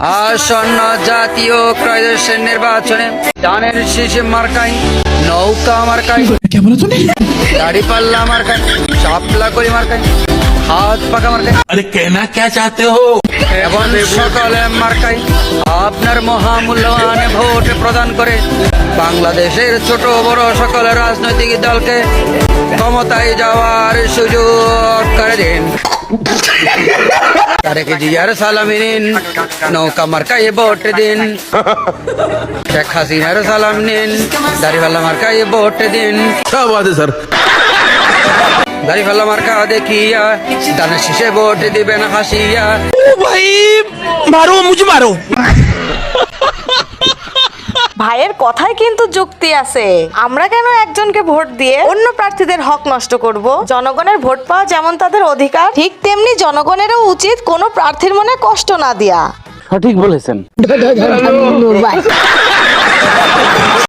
আসন্ন জাতীয় ত্রয়োদশের নির্বাচনে ধানের শীষ মার্কায়, নৌকা মার্কায়, দাড়িপাল্লা মার্কায়, শাপলা করি মার্কায়, হাত পাকা মার্কায়, अरे कहना क्या चाहते हो? এবং সকলে মার্কায় আপনার মহামূল্যবান ভোট প্রদান করে বাংলাদেশের ছোট বড় সকল রাজনৈতিক দলকে ক্ষমতায় যাওয়ার সুযোগ করে দিন। তারেক জিয়ার সালামি নিন, নৌকা মার্কায় ভোট দিন। শেখ হাসিনার সালাম নিন, দাড়িপাল্লা মার্কায় ভোট দিন। क्या बात है सर? দাড়িপাল্লা মার্কা দেখিয়া ধানের শীষে ভোট দিবেন হাসিয়া। भाई मारो मुझे मारो। ভাইয়ের কথায় কিন্তু যুক্তি আছে। আমরা কেন একজনকে ভোট দিয়ে অন্য প্রার্থীদের হক নষ্ট করব? জনগণের ভোট পাওয়া যেমন তাদের অধিকার, ঠিক তেমনি জনগণেরও উচিত কোনো প্রার্থীর মনে কষ্ট না দেয়া। সঠিক বলেছেন।